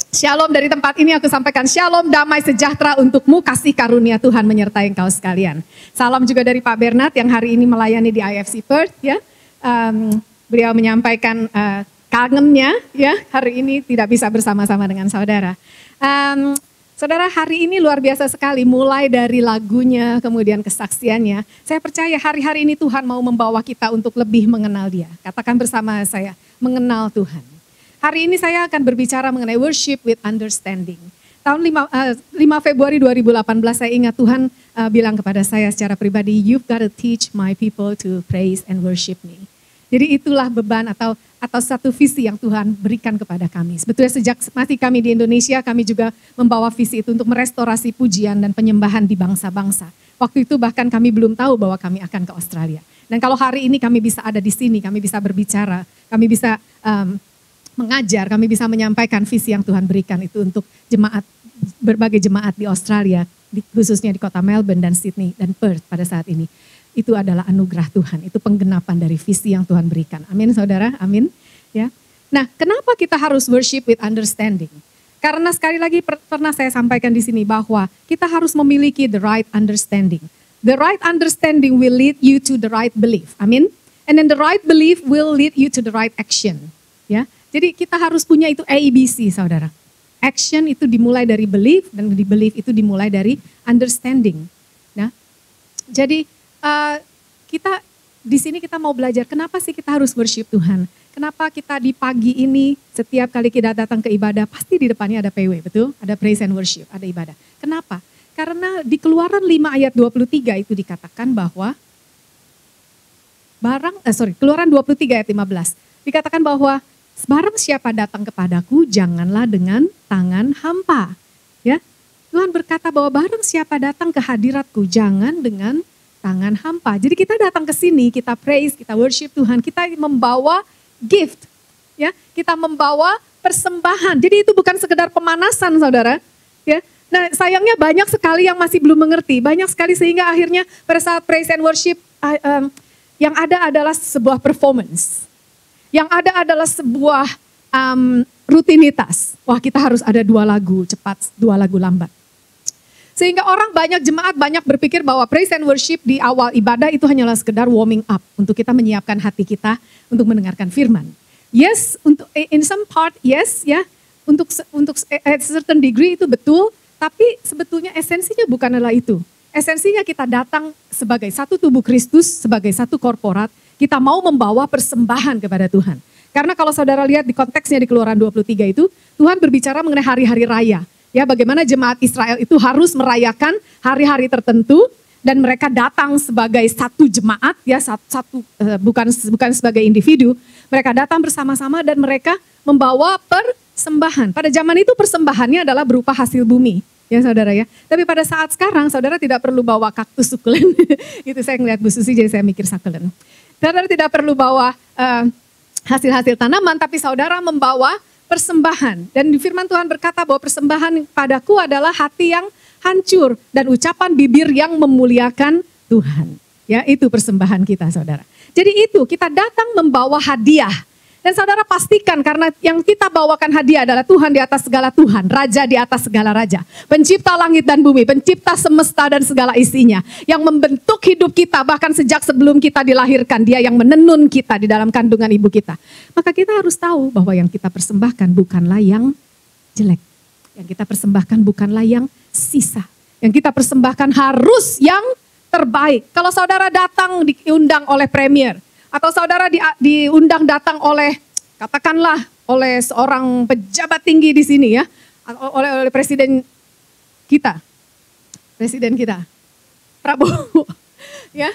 Shalom dari tempat ini aku sampaikan shalom, damai sejahtera untukmu, kasih karunia Tuhan menyertai engkau sekalian. Salam juga dari Pak Bernard yang hari ini melayani di IFC Perth ya. Beliau menyampaikan kangennya ya, hari ini tidak bisa bersama-sama dengan saudara. Saudara, hari ini luar biasa sekali, mulai dari lagunya kemudian kesaksiannya. Saya percaya hari-hari ini Tuhan mau membawa kita untuk lebih mengenal Dia. Katakan bersama saya, mengenal Tuhan. Hari ini saya akan berbicara mengenai worship with understanding. Tahun 5 Februari 2018 saya ingat Tuhan bilang kepada saya secara pribadi, you've got to teach my people to praise and worship me. Jadi itulah beban atau satu visi yang Tuhan berikan kepada kami. Sebetulnya sejak masih kami di Indonesia, kami juga membawa visi itu untuk merestorasi pujian dan penyembahan di bangsa-bangsa. Waktu itu bahkan kami belum tahu bahwa kami akan ke Australia. Dan kalau hari ini kami bisa ada di sini, kami bisa berbicara, kami bisa mengajar, kami bisa menyampaikan visi yang Tuhan berikan itu untuk jemaat, berbagai jemaat di Australia, khususnya di kota Melbourne dan Sydney dan Perth pada saat ini. Itu adalah anugerah Tuhan, itu penggenapan dari visi yang Tuhan berikan. Amin saudara, amin. Ya. Nah, kenapa kita harus worship with understanding? Karena sekali lagi pernah saya sampaikan di sini bahwa kita harus memiliki the right understanding. The right understanding will lead you to the right belief. Amin. And then the right belief will lead you to the right action. Ya. Jadi kita harus punya itu ABC saudara. Action itu dimulai dari belief dan di belief itu dimulai dari understanding. Nah, jadi kita di sini kita mau belajar kenapa sih kita harus worship Tuhan. Kenapa kita di pagi ini setiap kali kita datang ke ibadah pasti di depannya ada PW, betul? Ada praise and worship, ada ibadah. Kenapa? Karena di Keluaran 5 ayat 23 itu dikatakan bahwa Keluaran 23 ayat 15 dikatakan bahwa barang siapa datang kepadaku, janganlah dengan tangan hampa. Ya, Tuhan berkata bahwa barang siapa datang ke hadiratku, jangan dengan tangan hampa. Jadi kita datang ke sini, kita praise, kita worship Tuhan, kita membawa gift. Ya, kita membawa persembahan. Jadi itu bukan sekedar pemanasan, saudara. Ya, nah sayangnya banyak sekali yang masih belum mengerti, banyak sekali sehingga akhirnya pada saat praise and worship yang ada adalah sebuah performance. Yang ada adalah sebuah rutinitas. Wah, kita harus ada 2 lagu cepat, 2 lagu lambat. Sehingga orang jemaat banyak berpikir bahwa praise and worship di awal ibadah itu hanyalah sekedar warming up. Untuk kita menyiapkan hati kita untuk mendengarkan firman. Yes, in some part yes ya. Untuk at certain degree itu betul. Tapi sebetulnya esensinya bukanlah itu. Esensinya kita datang sebagai satu tubuh Kristus, sebagai satu korporat. Kita mau membawa persembahan kepada Tuhan. Karena kalau saudara lihat di konteksnya di Keluaran 23 itu, Tuhan berbicara mengenai hari-hari raya. Ya, bagaimana jemaat Israel itu harus merayakan hari-hari tertentu dan mereka datang sebagai satu jemaat ya, bukan sebagai individu. Mereka datang bersama-sama dan mereka membawa persembahan. Pada zaman itu persembahannya adalah berupa hasil bumi. Ya saudara ya. Tapi pada saat sekarang saudara tidak perlu bawa kaktus sukulen. Itu saya ngeliat Bu Susi jadi saya mikir sukulen. Saudara tidak perlu bawa hasil-hasil tanaman, tapi saudara membawa persembahan. Dan di firman Tuhan berkata bahwa persembahan padaku adalah hati yang hancur dan ucapan bibir yang memuliakan Tuhan. Ya, itu persembahan kita saudara. Jadi itu kita datang membawa hadiah. Dan saudara pastikan karena yang kita bawakan hadiah adalah Tuhan di atas segala Tuhan, Raja di atas segala Raja, Pencipta langit dan bumi, Pencipta semesta dan segala isinya, yang membentuk hidup kita bahkan sejak sebelum kita dilahirkan, Dia yang menenun kita di dalam kandungan ibu kita. Maka kita harus tahu bahwa yang kita persembahkan bukanlah yang jelek, yang kita persembahkan bukanlah yang sisa, yang kita persembahkan harus yang terbaik. Kalau saudara datang diundang oleh premier, atau saudara diundang datang oleh, katakanlah oleh seorang pejabat tinggi di sini ya, oleh presiden kita, Prabowo, ya,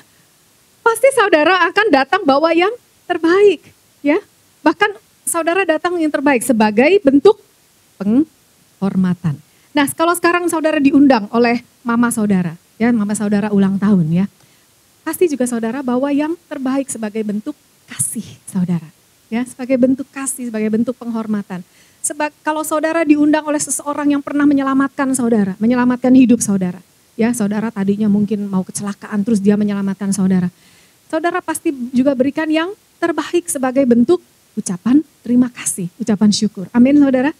pasti saudara akan datang bawa yang terbaik, ya, bahkan saudara datang yang terbaik sebagai bentuk penghormatan. Nah, kalau sekarang saudara diundang oleh mama saudara, ya, mama saudara ulang tahun ya. Pasti juga saudara bawa yang terbaik sebagai bentuk kasih saudara. Ya, sebagai bentuk kasih, sebagai bentuk penghormatan. Kalau saudara diundang oleh seseorang yang pernah menyelamatkan saudara, menyelamatkan hidup saudara. Ya, saudara tadinya mungkin mau kecelakaan terus dia menyelamatkan saudara. Saudara pasti juga berikan yang terbaik sebagai bentuk ucapan terima kasih, ucapan syukur. Amin saudara.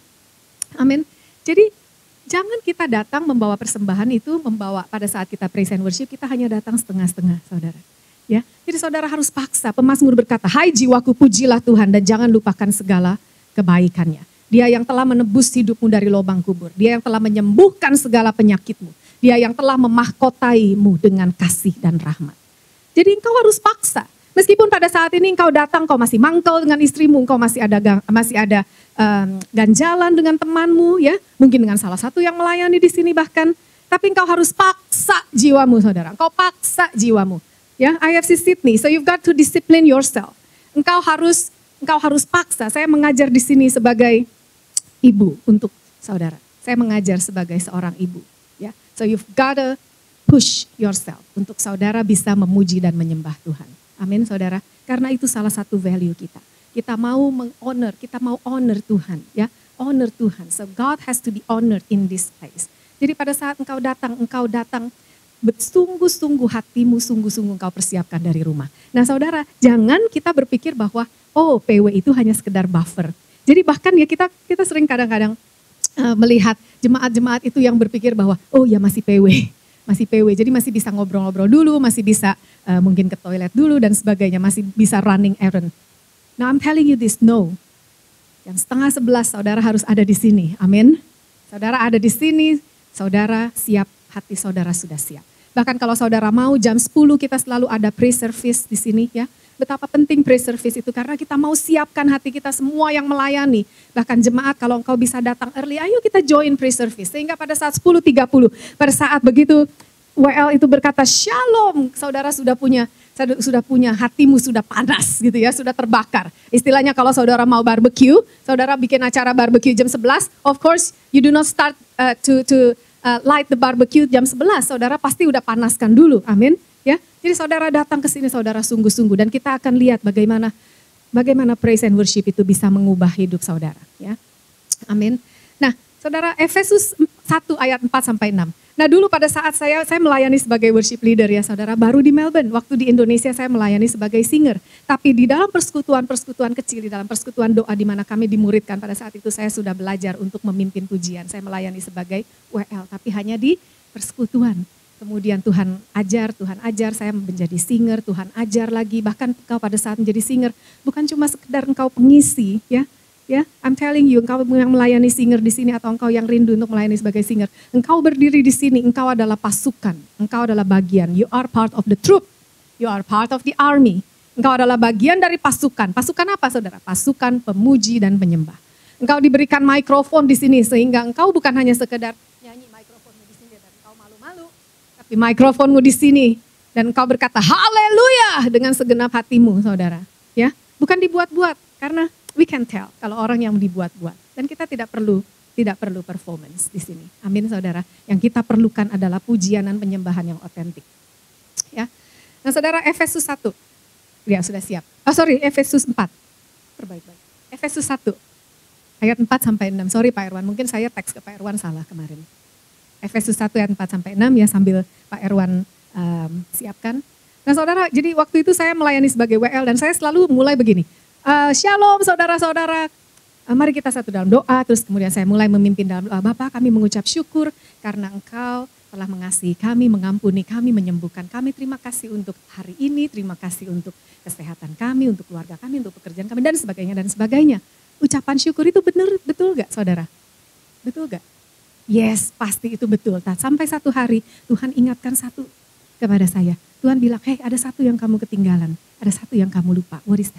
Amin. Jadi jangan kita datang membawa persembahan itu, membawa pada saat kita praise and worship, kita hanya datang setengah-setengah, saudara. Ya, jadi saudara harus paksa. Pemazmur berkata, hai jiwaku pujilah Tuhan dan jangan lupakan segala kebaikannya. Dia yang telah menebus hidupmu dari lubang kubur. Dia yang telah menyembuhkan segala penyakitmu. Dia yang telah memahkotaimu dengan kasih dan rahmat. Jadi engkau harus paksa. Meskipun pada saat ini engkau datang, kau masih mangkal dengan istrimu, engkau masih ada ganjalan dengan temanmu, ya, mungkin dengan salah satu yang melayani di sini bahkan. Tapi engkau harus paksa jiwamu, saudara. Engkau paksa jiwamu. Ya, IFC Sydney, so you've got to discipline yourself. Engkau harus paksa. Saya mengajar di sini sebagai ibu untuk saudara. Saya mengajar sebagai seorang ibu. Ya, so you've got to push yourself untuk saudara bisa memuji dan menyembah Tuhan. Amin, saudara. Karena itu salah satu value kita. Kita mau honor Tuhan, ya, honor Tuhan. So God has to be honored in this place. Jadi pada saat engkau datang sungguh-sungguh hatimu, sungguh-sungguh engkau persiapkan dari rumah. Nah saudara, jangan kita berpikir bahwa, oh PW itu hanya sekedar buffer. Jadi bahkan ya kita sering kadang-kadang melihat jemaat-jemaat itu yang berpikir bahwa, oh ya masih PW. Jadi masih bisa ngobrol-ngobrol dulu, masih bisa mungkin ke toilet dulu dan sebagainya, masih bisa running errand. Now I'm telling you this, no. Yang 10:30 saudara harus ada di sini, amin. Saudara ada di sini, saudara siap, hati saudara sudah siap. Bahkan kalau saudara mau jam 10 kita selalu ada praise service di sini, ya. Betapa penting praise service itu karena kita mau siapkan hati kita semua yang melayani. Bahkan jemaat kalau engkau bisa datang early, ayo kita join praise service. Sehingga pada saat 10:30, pada saat begitu WL itu berkata shalom, saudara sudah punya hatimu sudah panas gitu ya, sudah terbakar. Istilahnya kalau saudara mau barbecue, saudara bikin acara barbecue jam 11, of course you do not start to light the barbecue jam 11, saudara pasti udah panaskan dulu, amin. Ya, jadi saudara datang ke sini saudara sungguh-sungguh dan kita akan lihat bagaimana praise and worship itu bisa mengubah hidup saudara, ya. Amin. Nah, saudara Efesus 1 ayat 4 sampai 6. Nah, dulu pada saat saya melayani sebagai worship leader ya saudara, baru di Melbourne. Waktu di Indonesia saya melayani sebagai singer. Tapi di dalam persekutuan kecil, di dalam persekutuan doa di mana kami dimuridkan pada saat itu saya sudah belajar untuk memimpin pujian. Saya melayani sebagai WL, tapi hanya di persekutuan. Kemudian Tuhan ajar, saya menjadi singer, Tuhan ajar lagi. Bahkan engkau pada saat menjadi singer, bukan cuma sekedar engkau pengisi, ya. Ya, I'm telling you, engkau yang melayani singer di sini atau engkau yang rindu untuk melayani sebagai singer, engkau berdiri di sini, engkau adalah pasukan, engkau adalah bagian. You are part of the troop, you are part of the army. Engkau adalah bagian dari pasukan. Pasukan apa saudara? Pasukan pemuji dan penyembah. Engkau diberikan mikrofon di sini sehingga engkau bukan hanya sekedar nyanyi mikrofonmu di sini dan engkau malu-malu, tapi mikrofonmu di sini dan engkau berkata haleluya dengan segenap hatimu saudara. Ya, bukan dibuat-buat karena we can tell kalau orang yang dibuat-buat dan kita tidak perlu performance di sini. Amin saudara. Yang kita perlukan adalah pujian dan penyembahan yang otentik. Ya. Nah saudara Efesus 1. Ya sudah siap. Efesus 4. Perbaik-baik. Efesus 1 ayat 4 sampai 6. Sorry Pak Erwan, mungkin saya teks ke Pak Erwan salah kemarin. Efesus 1 ayat 4 sampai 6 ya sambil Pak Erwan siapkan. Nah saudara, jadi waktu itu saya melayani sebagai WL dan saya selalu mulai begini. Shalom saudara-saudara, mari kita satu dalam doa, terus kemudian saya mulai memimpin dalam doa. Bapa, kami mengucap syukur karena Engkau telah mengasihi kami, mengampuni kami, menyembuhkan kami. Terima kasih untuk hari ini, terima kasih untuk kesehatan kami, untuk keluarga kami, untuk pekerjaan kami, dan sebagainya. Ucapan syukur itu betul gak saudara? Betul gak? Yes, pasti itu betul. Sampai satu hari Tuhan ingatkan satu kepada saya. Tuhan bilang, hey ada satu yang kamu ketinggalan, ada satu yang kamu lupa. What is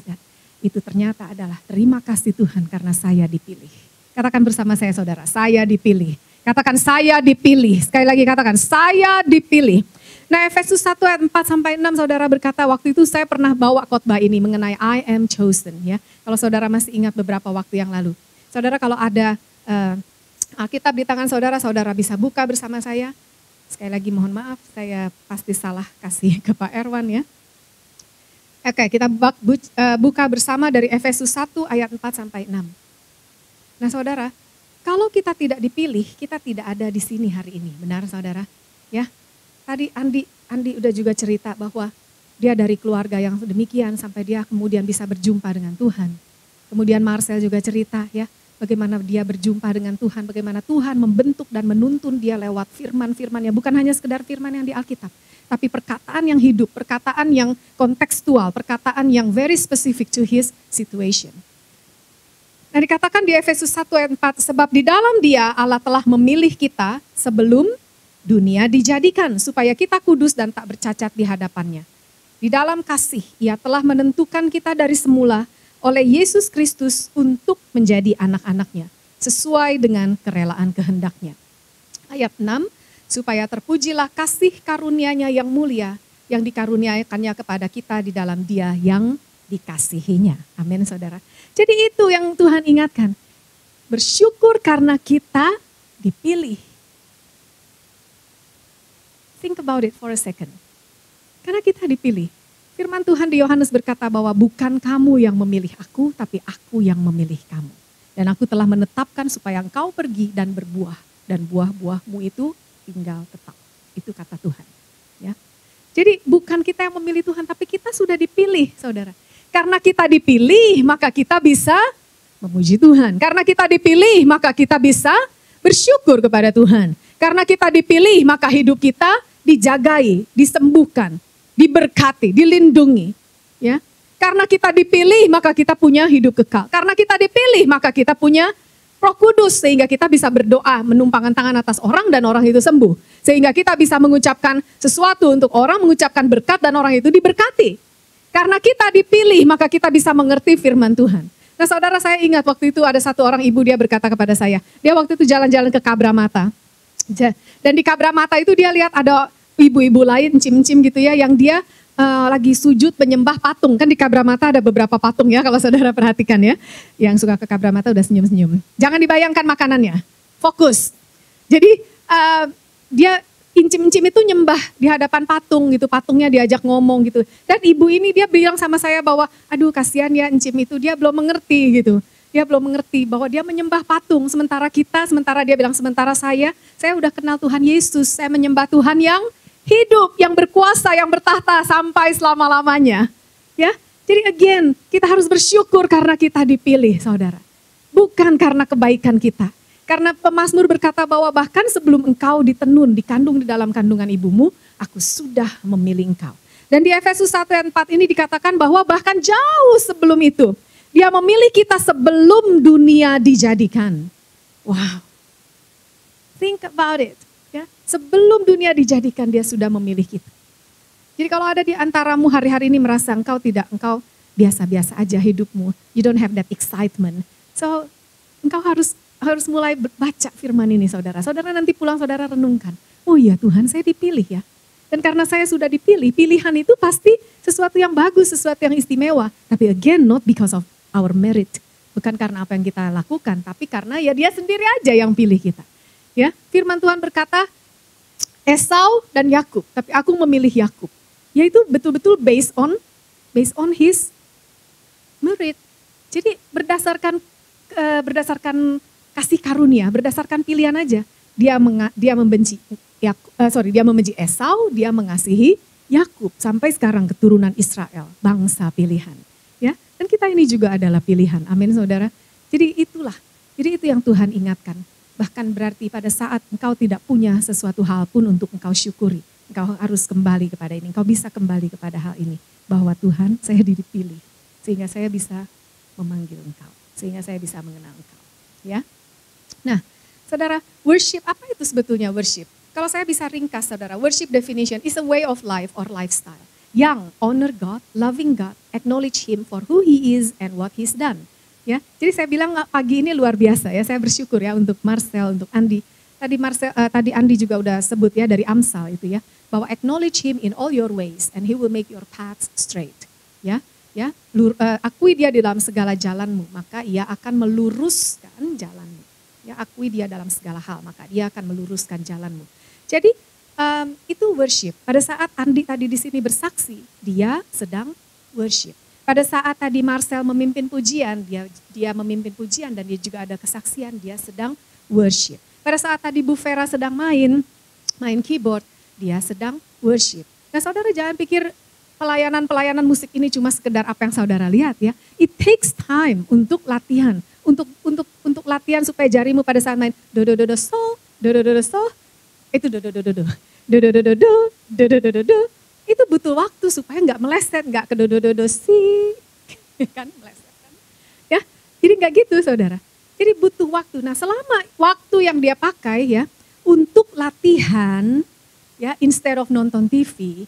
that? Itu ternyata adalah terima kasih Tuhan karena saya dipilih. Katakan bersama saya saudara, saya dipilih. Katakan saya dipilih. Sekali lagi katakan saya dipilih. Nah Efesus 1 ayat 4 sampai 6 saudara berkata waktu itu saya pernah bawa khotbah ini mengenai I am chosen ya. Kalau saudara masih ingat beberapa waktu yang lalu. Saudara kalau ada Alkitab di tangan saudara, saudara bisa buka bersama saya. Sekali lagi mohon maaf saya pasti salah kasih ke Pak Erwan ya. Oke, kita buka bersama dari Efesus 1 ayat 4 sampai 6. Nah saudara, kalau kita tidak dipilih, kita tidak ada di sini hari ini. Benar saudara? Ya. Tadi Andi udah juga cerita bahwa dia dari keluarga yang demikian sampai dia kemudian bisa berjumpa dengan Tuhan. Kemudian Marcel juga cerita ya, bagaimana dia berjumpa dengan Tuhan, bagaimana Tuhan membentuk dan menuntun dia lewat firman-firmannya. Bukan hanya sekedar firman yang di Alkitab, tapi perkataan yang hidup, perkataan yang kontekstual, perkataan yang very specific to his situation. Nah, dikatakan di Efesus 1 ayat 4, sebab di dalam Dia Allah telah memilih kita sebelum dunia dijadikan, supaya kita kudus dan tak bercacat di hadapannya. Di dalam kasih, Ia telah menentukan kita dari semula oleh Yesus Kristus untuk menjadi anak-anaknya, sesuai dengan kerelaan kehendaknya. Ayat 6, supaya terpujilah kasih karunia-Nya yang mulia, yang dikaruniakannya kepada kita di dalam Dia yang dikasihinya. Amin, saudara. Jadi itu yang Tuhan ingatkan. Bersyukur karena kita dipilih. Think about it for a second. Karena kita dipilih. Firman Tuhan di Yohanes berkata bahwa bukan kamu yang memilih aku, tapi aku yang memilih kamu. Dan aku telah menetapkan supaya engkau pergi dan berbuah. Dan buah-buahmu itu tinggal tetap. Itu kata Tuhan. Ya. Jadi bukan kita yang memilih Tuhan, tapi kita sudah dipilih, saudara. Karena kita dipilih, maka kita bisa memuji Tuhan. Karena kita dipilih, maka kita bisa bersyukur kepada Tuhan. Karena kita dipilih, maka hidup kita dijagai, disembuhkan, diberkati, dilindungi. Ya. Karena kita dipilih, maka kita punya hidup kekal. Karena kita dipilih, maka kita punya Roh Kudus, sehingga kita bisa berdoa, menumpangkan tangan atas orang dan orang itu sembuh. Sehingga kita bisa mengucapkan sesuatu untuk orang, mengucapkan berkat dan orang itu diberkati. Karena kita dipilih, maka kita bisa mengerti firman Tuhan. Nah, saudara, saya ingat waktu itu ada satu orang ibu, dia berkata kepada saya, dia waktu itu jalan-jalan ke Kabramata. Dan di Kabramata itu dia lihat ada ibu-ibu lain, encim-encim gitu ya, yang dia lagi sujud menyembah patung. Kan di Kabramata ada beberapa patung ya, kalau saudara perhatikan ya. Yang suka ke Kabramata udah senyum-senyum. Jangan dibayangkan makanannya, fokus. Jadi dia incim-incim itu nyembah di hadapan patung gitu, patungnya diajak ngomong gitu. Dan ibu ini dia bilang sama saya bahwa, aduh kasihan ya encim itu, dia belum mengerti gitu. Dia belum mengerti bahwa dia menyembah patung, sementara dia bilang sementara saya udah kenal Tuhan Yesus, saya menyembah Tuhan yang hidup, yang berkuasa, yang bertahta sampai selama-lamanya. Ya, jadi again, kita harus bersyukur karena kita dipilih, saudara. Bukan karena kebaikan kita. Karena pemazmur berkata bahwa bahkan sebelum engkau ditenun, dikandung di dalam kandungan ibumu, aku sudah memilih engkau. Dan di Efesus 1 ayat 4 ini dikatakan bahwa bahkan jauh sebelum itu, Dia memilih kita sebelum dunia dijadikan. Wow. Think about it. Ya. Sebelum dunia dijadikan, Dia sudah memilih kita. Jadi kalau ada di antaramu hari-hari ini merasa engkau biasa-biasa aja hidupmu, you don't have that excitement. So engkau harus mulai baca firman ini, saudara. Saudara nanti pulang, saudara renungkan. Oh iya Tuhan, saya dipilih ya. Dan karena saya sudah dipilih, pilihan itu pasti sesuatu yang bagus, sesuatu yang istimewa. Tapi again, not because of our merit. Bukan karena apa yang kita lakukan, tapi karena ya Dia sendiri aja yang pilih kita. Ya, firman Tuhan berkata, Esau dan Yakub, tapi aku memilih Yakub. Yaitu betul-betul based on his merit. Jadi berdasarkan kasih karunia, berdasarkan pilihan aja. Dia membenci Esau, dia mengasihi Yakub sampai sekarang keturunan Israel, bangsa pilihan. Ya, dan kita ini juga adalah pilihan. Amin, saudara. Jadi itu yang Tuhan ingatkan. Bahkan berarti pada saat engkau tidak punya sesuatu hal pun untuk engkau syukuri, engkau harus kembali kepada ini. Engkau bisa kembali kepada hal ini, bahwa Tuhan, saya dipilih sehingga saya bisa memanggil engkau, sehingga saya bisa mengenal engkau. Ya. Nah, saudara, worship, apa itu sebetulnya worship? Kalau saya bisa ringkas, saudara, worship definition is a way of life or lifestyle yang honor God, loving God, acknowledge Him for who He is and what He's done. Ya, jadi saya bilang pagi ini luar biasa ya, saya bersyukur ya untuk Marcel, untuk Andi. Tadi Andi juga udah sebut ya dari Amsal itu ya, bahwa acknowledge Him in all your ways and He will make your paths straight. Ya, akui Dia di dalam segala jalanmu, maka Ia akan meluruskan jalanmu. Ya, akui Dia dalam segala hal, maka Dia akan meluruskan jalanmu. Jadi itu worship. Pada saat Andi tadi di sini bersaksi, dia sedang worship. Pada saat tadi Marcel memimpin pujian, dia memimpin pujian dan dia juga ada kesaksian, dia sedang worship. Pada saat tadi Bu Vera sedang main keyboard, dia sedang worship. Nah, saudara jangan pikir pelayanan musik ini cuma sekedar apa yang saudara lihat ya. It takes time untuk latihan, untuk latihan supaya jarimu pada saat main do do do do so, do do do do so, itu do do do do do, do do do do do, do do do do do, itu butuh waktu supaya nggak meleset, nggak ke do do do do si, kan meleset kan? Ya, jadi nggak gitu saudara. Jadi butuh waktu. Nah selama waktu yang dia pakai ya untuk latihan ya instead of nonton TV,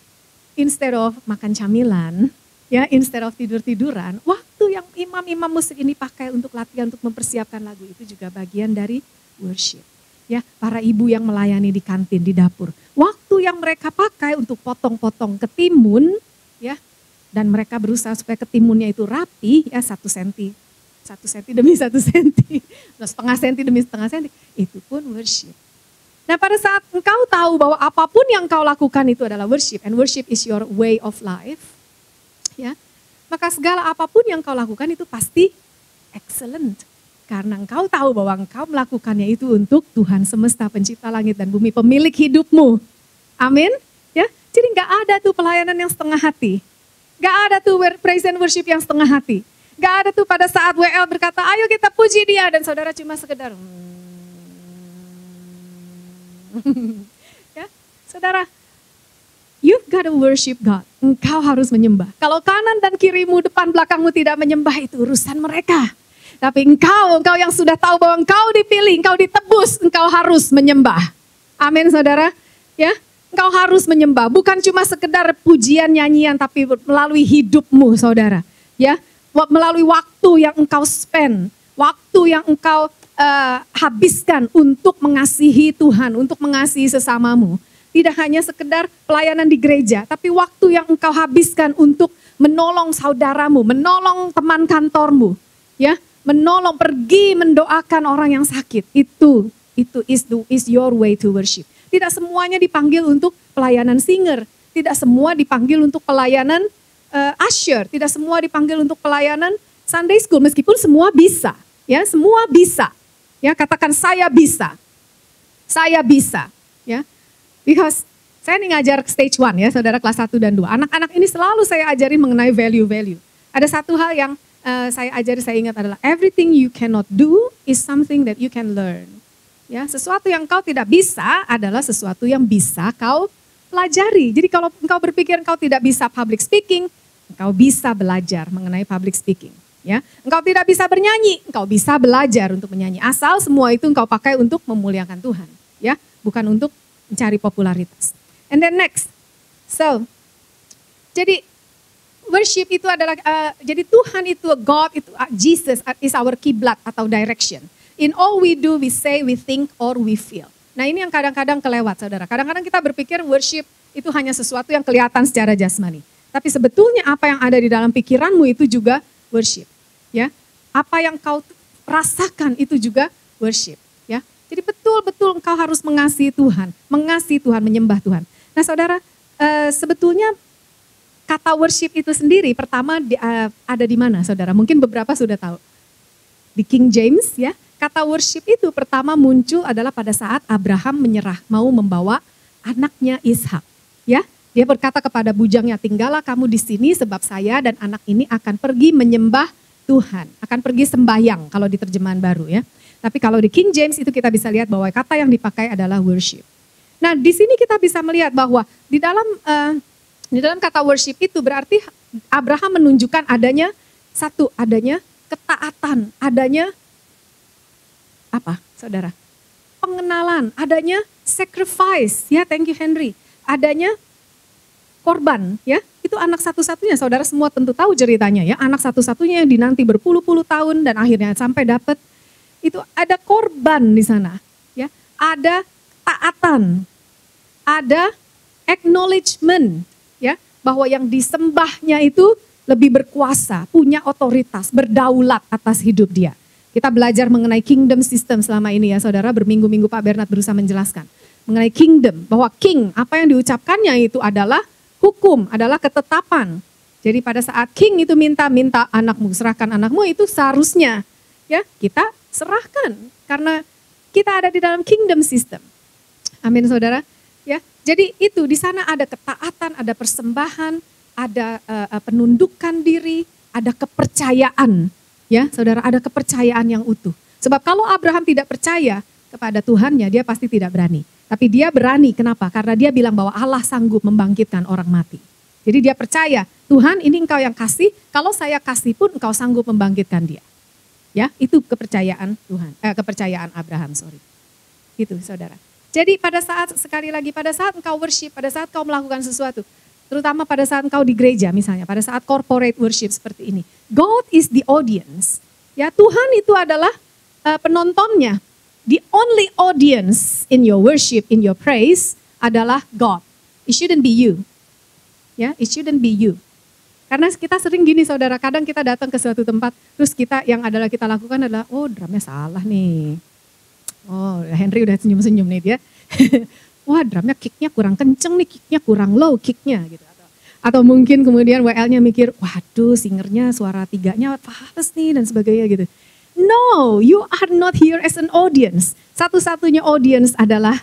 instead of makan camilan, ya instead of tidur-tiduran, waktu yang imam-imam musik ini pakai untuk latihan untuk mempersiapkan lagu itu juga bagian dari worship. Ya, para ibu yang melayani di kantin, di dapur. Waktu yang mereka pakai untuk potong-potong ketimun ya dan mereka berusaha supaya ketimunnya itu rapi ya 1 senti. 1 senti demi 1 senti, setengah senti demi setengah senti, itu pun worship. Nah pada saat engkau tahu bahwa apapun yang engkau lakukan itu adalah worship, and worship is your way of life, ya, maka segala apapun yang engkau lakukan itu pasti excellent. Karena engkau tahu bahwa engkau melakukannya itu untuk Tuhan semesta pencipta langit dan bumi, pemilik hidupmu. Amin. Ya, jadi nggak ada tuh pelayanan yang setengah hati. Nggak ada tuh praise and worship yang setengah hati. Gak ada tuh pada saat WL berkata, ayo kita puji dia. Dan saudara cuma sekedar. Ya, saudara, you've got to worship God. Engkau harus menyembah. Kalau kanan dan kirimu, depan belakangmu tidak menyembah, itu urusan mereka. Tapi engkau yang sudah tahu bahwa engkau dipilih, engkau ditebus, engkau harus menyembah. Amin saudara. Ya, engkau harus menyembah. Bukan cuma sekedar pujian, nyanyian, tapi melalui hidupmu saudara. Ya, melalui waktu yang engkau spend, waktu yang engkau habiskan untuk mengasihi Tuhan, untuk mengasihi sesamamu. Tidak hanya sekedar pelayanan di gereja, tapi waktu yang engkau habiskan untuk menolong saudaramu, menolong teman kantormu, ya, menolong, pergi mendoakan orang yang sakit. Itu is your way to worship. Tidak semuanya dipanggil untuk pelayanan singer, tidak semua dipanggil untuk pelayanan usher, tidak semua dipanggil untuk pelayanan Sunday school, meskipun semua bisa, ya semua bisa, ya katakan saya bisa, ya, because saya ini ngajar stage 1 ya, saudara kelas 1 dan 2, anak-anak ini selalu saya ajari mengenai value. Ada satu hal yang saya ajari, saya ingat adalah everything you cannot do is something that you can learn, ya sesuatu yang kau tidak bisa adalah sesuatu yang bisa kau pelajari. Jadi kalau engkau berpikir engkau tidak bisa public speaking, engkau bisa belajar mengenai public speaking. Ya, engkau tidak bisa bernyanyi, engkau bisa belajar untuk menyanyi. Asal semua itu engkau pakai untuk memuliakan Tuhan. Ya, bukan untuk mencari popularitas. And then next, so, jadi worship itu adalah, jadi Tuhan itu God, itu Jesus is our kiblat atau direction. In all we do, we say, we think, or we feel. Nah ini yang kadang-kadang kelewat saudara. Kadang-kadang kita berpikir worship itu hanya sesuatu yang kelihatan secara jasmani. Tapi sebetulnya apa yang ada di dalam pikiranmu itu juga worship. Ya, apa yang kau rasakan itu juga worship. Ya, jadi betul-betul engkau harus mengasihi Tuhan, menyembah Tuhan. Nah saudara, sebetulnya kata worship itu sendiri pertama ada di mana saudara? Mungkin beberapa sudah tahu. Di King James ya, kata worship itu pertama muncul adalah pada saat Abraham menyerah, mau membawa anaknya Ishak. Ya, dia berkata kepada bujangnya, tinggallah kamu di sini sebab saya dan anak ini akan pergi menyembah Tuhan. Akan pergi sembahyang kalau di terjemahan baru ya. Tapi kalau di King James itu kita bisa lihat bahwa kata yang dipakai adalah worship. Nah di sini kita bisa melihat bahwa di dalam kata worship itu berarti Abraham menunjukkan adanya ketaatan, adanya apa saudara? Pengenalan, adanya sacrifice, ya thank you Henry, adanya korban, ya itu anak satu-satunya, saudara semua tentu tahu ceritanya ya, anak satu-satunya yang dinanti berpuluh-puluh tahun dan akhirnya sampai dapat, itu ada korban di sana, ya ada taatan, ada acknowledgement, ya bahwa yang disembahnya itu lebih berkuasa, punya otoritas, berdaulat atas hidup dia. Kita belajar mengenai kingdom system selama ini ya saudara, berminggu-minggu Pak Bernard berusaha menjelaskan mengenai kingdom, bahwa king, apa yang diucapkannya itu adalah hukum, adalah ketetapan. Jadi pada saat king itu minta anakmu, serahkan anakmu, itu seharusnya ya kita serahkan karena kita ada di dalam kingdom system. Amin saudara. Ya, jadi itu di sana ada ketaatan, ada persembahan, ada penundukan diri, ada kepercayaan Ya, saudara, ada kepercayaan yang utuh. Sebab kalau Abraham tidak percaya kepada Tuhannya, dia pasti tidak berani. Tapi dia berani, kenapa? Karena dia bilang bahwa Allah sanggup membangkitkan orang mati. Jadi dia percaya, Tuhan ini engkau yang kasih, kalau saya kasih pun engkau sanggup membangkitkan dia. Ya, itu kepercayaan Tuhan, kepercayaan Abraham, Itu, saudara. Jadi pada saat, sekali lagi, pada saat engkau worship, pada saat engkau melakukan sesuatu, terutama pada saat engkau di gereja misalnya, pada saat corporate worship seperti ini, God is the audience. Ya, Tuhan itu adalah penontonnya. The only audience in your worship, in your praise adalah God. It shouldn't be you. Ya, it shouldn't be you. Karena kita sering gini saudara, kadang kita datang ke suatu tempat, terus kita kita lakukan adalah, oh drumnya salah nih. Oh Henry udah senyum-senyum nih dia. Wah drumnya kicknya kurang kenceng nih, kicknya kurang low kicknya gitu. Atau mungkin kemudian WL-nya mikir, waduh singernya suara tiganya fals nih dan sebagainya gitu. No, you are not here as an audience. Satu-satunya audience adalah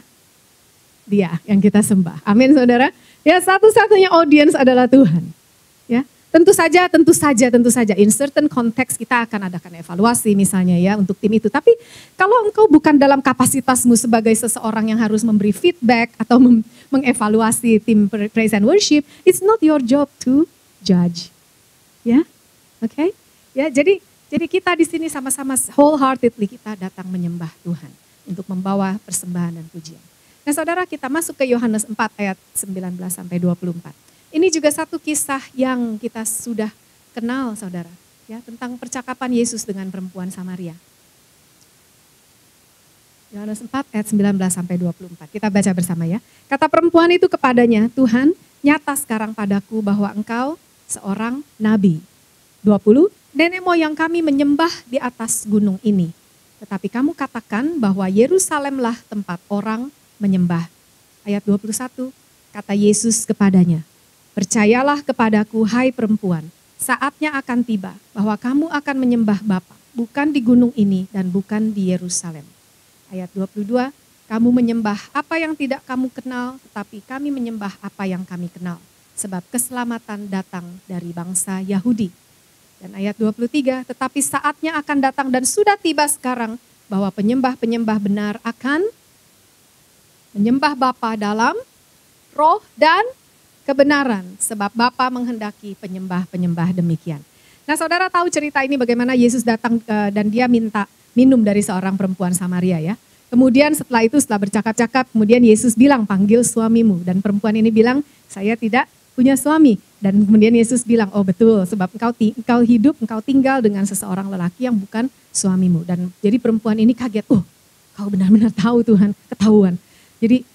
dia yang kita sembah. Amin saudara. Ya satu-satunya audience adalah Tuhan. Ya, tentu saja. In certain context kita akan adakan evaluasi misalnya ya untuk tim itu. Tapi kalau engkau bukan dalam kapasitasmu sebagai seseorang yang harus memberi feedback atau mengevaluasi tim praise and worship, it's not your job to judge. Ya, oke? Ya, jadi kita di sini sama-sama wholeheartedly kita datang menyembah Tuhan untuk membawa persembahan dan pujian. Nah, saudara, kita masuk ke Yohanes 4 ayat 19 sampai 24. Ini juga satu kisah yang kita sudah kenal, saudara, ya, tentang percakapan Yesus dengan perempuan Samaria. Yohanes 4 ayat 19 sampai 24. Kita baca bersama ya. Kata perempuan itu kepadanya, Tuhan, nyata sekarang padaku bahwa engkau seorang nabi. 20, nenek moyang kami menyembah di atas gunung ini. Tetapi kamu katakan bahwa Yerusalemlah tempat orang menyembah. Ayat 21, kata Yesus kepadanya, percayalah kepadaku hai perempuan, saatnya akan tiba bahwa kamu akan menyembah Bapa, bukan di gunung ini dan bukan di Yerusalem. Ayat 22, kamu menyembah apa yang tidak kamu kenal, tetapi kami menyembah apa yang kami kenal. Sebab keselamatan datang dari bangsa Yahudi. Dan ayat 23, tetapi saatnya akan datang dan sudah tiba sekarang bahwa penyembah-penyembah benar akan menyembah Bapa dalam roh dan kebenaran. Sebab Bapa menghendaki penyembah-penyembah demikian. Nah saudara tahu cerita ini bagaimana Yesus datang dan dia minta minum dari seorang perempuan Samaria ya. Kemudian setelah itu setelah bercakap-cakap kemudian Yesus bilang panggil suamimu. Dan perempuan ini bilang saya tidak punya suami. Dan kemudian Yesus bilang oh betul sebab engkau hidup, engkau tinggal dengan seseorang lelaki yang bukan suamimu. Dan jadi perempuan ini kaget, oh kau benar-benar tahu Tuhan, ketahuan. Jadi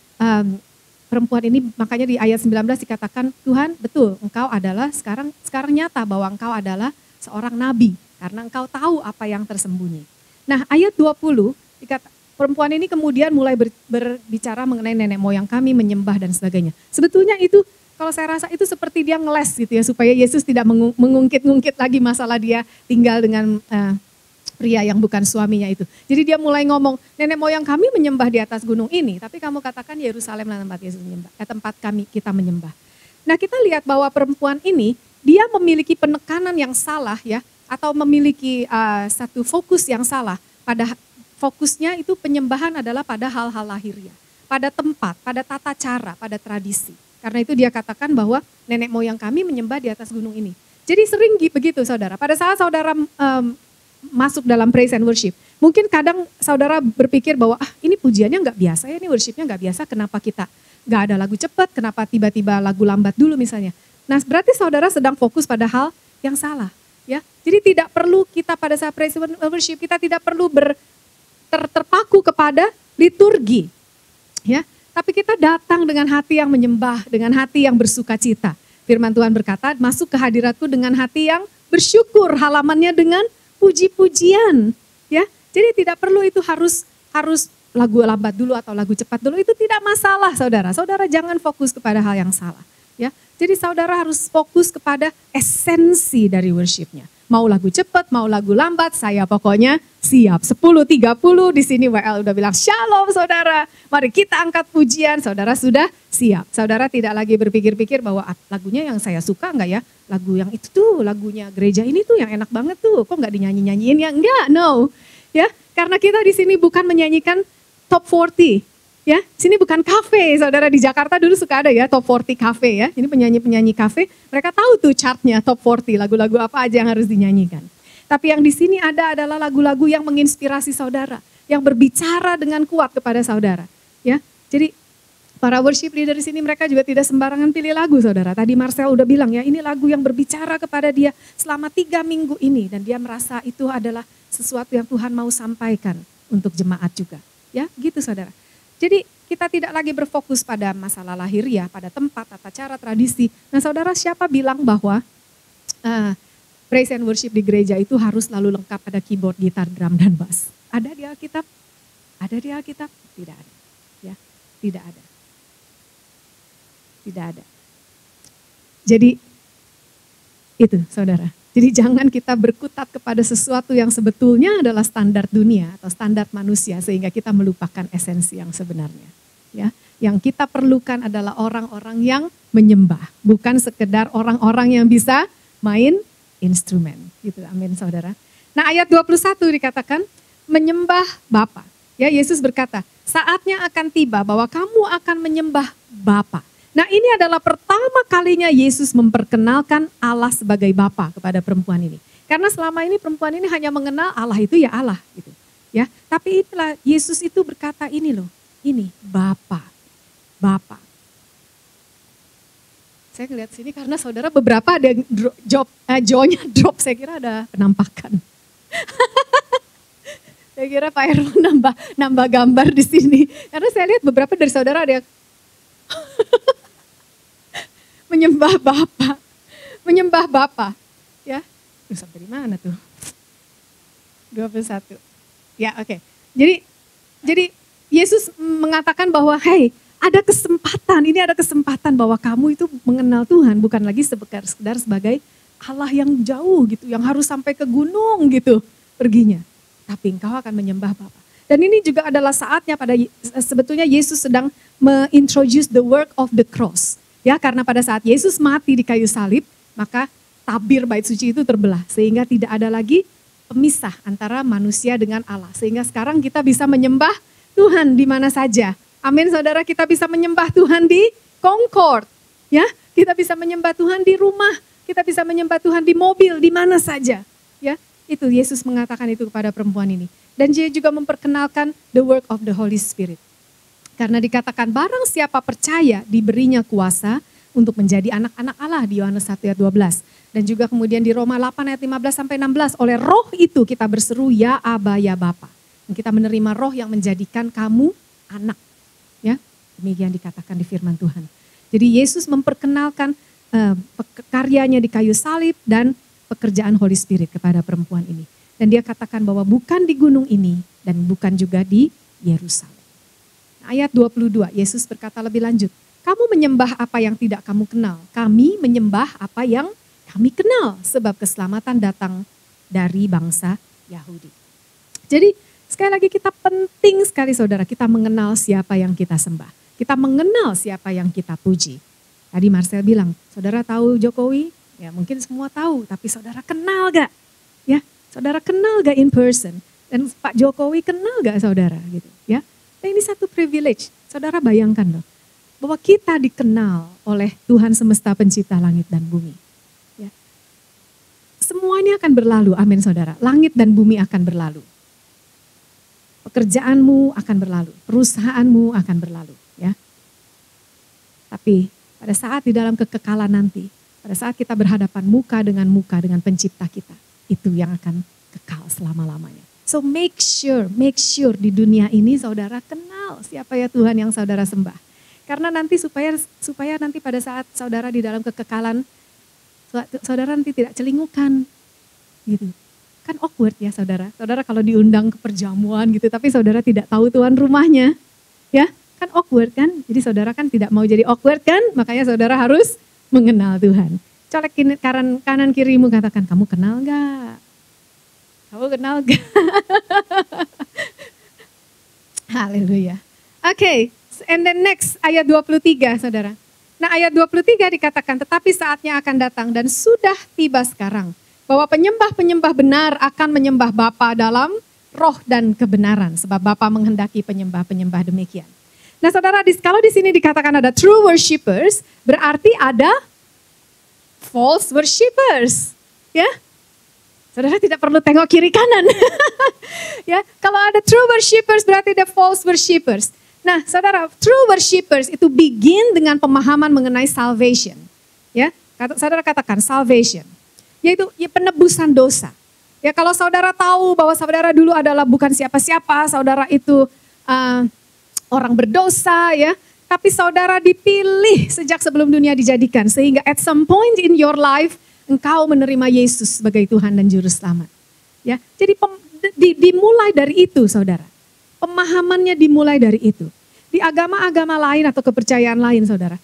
perempuan ini makanya di ayat 19 dikatakan Tuhan betul engkau adalah sekarang nyata bahwa engkau adalah seorang nabi karena engkau tahu apa yang tersembunyi. Nah ayat 20 dikata, perempuan ini kemudian mulai berbicara mengenai nenek moyang kami menyembah dan sebagainya. Sebetulnya itu kalau saya rasa itu seperti dia ngeles gitu ya supaya Yesus tidak mengungkit-ungkit lagi masalah dia tinggal dengan pria yang bukan suaminya itu. Jadi dia mulai ngomong, nenek moyang kami menyembah di atas gunung ini, tapi kamu katakan Yerusalem lah tempat Yesus menyembah, tempat kita menyembah. Nah kita lihat bahwa perempuan ini, dia memiliki penekanan yang salah ya, atau memiliki satu fokus yang salah. Pada fokusnya itu penyembahan adalah pada hal-hal lahiriah, pada tempat, pada tata cara, pada tradisi. Karena itu dia katakan bahwa nenek moyang kami menyembah di atas gunung ini. Jadi sering begitu saudara, pada saat saudara masuk dalam praise and worship. Mungkin kadang saudara berpikir bahwa ini pujiannya nggak biasa ya, ini worshipnya nggak biasa, kenapa kita nggak ada lagu cepat, kenapa tiba-tiba lagu lambat dulu misalnya. Nah berarti saudara sedang fokus pada hal yang salah. Ya, jadi tidak perlu kita pada saat praise and worship, kita tidak perlu terpaku kepada liturgi. Ya, tapi kita datang dengan hati yang menyembah, dengan hati yang bersuka cita. Firman Tuhan berkata, masuk ke hadiratku dengan hati yang bersyukur, halamannya dengan puji-pujian, ya. Jadi tidak perlu itu harus lagu lambat dulu atau lagu cepat dulu, itu tidak masalah saudara. Saudara jangan fokus kepada hal yang salah, ya. Jadi saudara harus fokus kepada esensi dari worshipnya. Mau lagu cepat, mau lagu lambat, saya pokoknya siap. 10.30 di sini WL udah bilang, shalom saudara, mari kita angkat pujian. Saudara sudah siap. Saudara tidak lagi berpikir-pikir bahwa lagunya yang saya suka enggak ya? Lagu yang itu tuh, lagunya gereja ini tuh yang enak banget tuh. Kok enggak dinyanyi-nyanyiin ya? Enggak, no. Ya, karena kita di sini bukan menyanyikan top 40. Ya, sini bukan kafe, saudara. Di Jakarta dulu suka ada ya top 40 kafe ya. Ini penyanyi-penyanyi kafe, mereka tahu tuh chartnya top 40, lagu-lagu apa aja yang harus dinyanyikan. Tapi yang di sini ada adalah lagu-lagu yang menginspirasi saudara, yang berbicara dengan kuat kepada saudara. Ya, jadi para worship leader di sini mereka juga tidak sembarangan pilih lagu, saudara. Tadi Marcel udah bilang ya, ini lagu yang berbicara kepada dia selama 3 minggu ini, dan dia merasa itu adalah sesuatu yang Tuhan mau sampaikan untuk jemaat juga. Ya, gitu saudara. Jadi kita tidak lagi berfokus pada masalah lahiriah, pada tempat, tata cara, tradisi. Nah saudara, siapa bilang bahwa praise and worship di gereja itu harus selalu lengkap, ada keyboard, gitar, drum, dan bass? Ada di Alkitab? Ada di Alkitab? Tidak ada. Ya, tidak ada. Tidak ada. Jadi itu saudara. Jadi jangan kita berkutat kepada sesuatu yang sebetulnya adalah standar dunia atau standar manusia sehingga kita melupakan esensi yang sebenarnya. Ya, yang kita perlukan adalah orang-orang yang menyembah, bukan sekedar orang-orang yang bisa main instrumen. Gitu, amin saudara. Nah ayat 21 dikatakan menyembah Bapa. Ya, Yesus berkata, saatnya akan tiba bahwa kamu akan menyembah Bapa. Nah ini adalah pertama kalinya Yesus memperkenalkan Allah sebagai Bapa kepada perempuan ini. Karena selama ini perempuan ini hanya mengenal Allah itu ya Allah gitu. Ya, tapi itulah Yesus itu berkata ini loh, ini Bapa. Bapa. Saya ngeliat sini karena saudara beberapa ada yang Jonya drop, saya kira ada penampakan. Saya kira Pak Herman nambah gambar di sini. Karena saya lihat beberapa dari saudara ada yang menyembah Bapa, menyembah Bapa, ya. Sampai di mana tuh? 21. Ya, oke. Jadi Yesus mengatakan bahwa, hey, ada kesempatan, ini ada kesempatan bahwa kamu itu mengenal Tuhan, bukan lagi sekedar sebagai Allah yang jauh gitu, yang harus sampai ke gunung gitu perginya. Tapi engkau akan menyembah Bapa. Dan ini juga adalah saatnya sebetulnya Yesus sedang me-introduce the work of the cross. Ya, karena pada saat Yesus mati di kayu salib, maka tabir bait suci itu terbelah. Sehingga tidak ada lagi pemisah antara manusia dengan Allah. Sehingga sekarang kita bisa menyembah Tuhan di mana saja. Amin saudara, kita bisa menyembah Tuhan di Concord. Ya, kita bisa menyembah Tuhan di rumah. Kita bisa menyembah Tuhan di mobil, di mana saja. Ya, itu Yesus mengatakan itu kepada perempuan ini. Dan dia juga memperkenalkan the work of the Holy Spirit. Karena dikatakan barang siapa percaya diberinya kuasa untuk menjadi anak-anak Allah di Yohanes 1 ayat 12. Dan juga kemudian di Roma 8 ayat 15 sampai 16. Oleh roh itu kita berseru ya Aba ya Bapa. Dan kita menerima roh yang menjadikan kamu anak. Ya, demikian dikatakan di firman Tuhan. Jadi Yesus memperkenalkan karyanya di kayu salib dan pekerjaan Holy Spirit kepada perempuan ini. Dan dia katakan bahwa bukan di gunung ini dan bukan juga di Yerusalem. Ayat 22, Yesus berkata lebih lanjut, kamu menyembah apa yang tidak kamu kenal, kami menyembah apa yang kami kenal, sebab keselamatan datang dari bangsa Yahudi. Jadi sekali lagi kita penting sekali saudara, kita mengenal siapa yang kita sembah. Kita mengenal siapa yang kita puji. Tadi Marcel bilang, saudara tahu Jokowi? Ya mungkin semua tahu, tapi saudara kenal gak? Ya, saudara kenal gak in person? Dan Pak Jokowi kenal gak saudara gitu ya? Nah, ini satu privilege, saudara bayangkan loh, bahwa kita dikenal oleh Tuhan semesta pencipta langit dan bumi. Ya. Semuanya akan berlalu, amin saudara, langit dan bumi akan berlalu. Pekerjaanmu akan berlalu, perusahaanmu akan berlalu. Ya. Tapi pada saat di dalam kekekalan nanti, pada saat kita berhadapan muka dengan pencipta kita, itu yang akan kekal selama-lamanya. So make sure di dunia ini saudara kenal siapa ya Tuhan yang saudara sembah. Karena nanti supaya nanti pada saat saudara di dalam kekekalan, saudara nanti tidak celingukan gitu. Kan awkward ya saudara. Saudara kalau diundang ke perjamuan gitu tapi saudara tidak tahu tuan rumahnya. Ya kan awkward kan. Jadi saudara kan tidak mau jadi awkward kan. Makanya saudara harus mengenal Tuhan. colek kanan kirimu, katakan, kamu kenal gak? Kamu kenal gak? Haleluya. Oke, and then next ayat 23 saudara. Nah ayat 23 dikatakan, tetapi saatnya akan datang dan sudah tiba sekarang, bahwa penyembah-penyembah benar akan menyembah Bapa dalam roh dan kebenaran. Sebab Bapa menghendaki penyembah-penyembah demikian. Nah saudara, kalau di sini dikatakan ada true worshipers, berarti ada false worshipers. Ya, saudara tidak perlu tengok kiri kanan. Ya, kalau ada true worshipers berarti ada false worshipers. Nah, saudara, true worshipers itu begin dengan pemahaman mengenai salvation. Ya, saudara katakan salvation, yaitu penebusan dosa. Ya, kalau saudara tahu bahwa saudara dulu adalah bukan siapa-siapa, saudara itu orang berdosa, ya. Tapi saudara dipilih sejak sebelum dunia dijadikan, sehingga at some point in your life engkau menerima Yesus sebagai Tuhan dan Juru Selamat. Ya, jadi dimulai dari itu, saudara. Pemahamannya dimulai dari itu. Di agama-agama lain atau kepercayaan lain, saudara,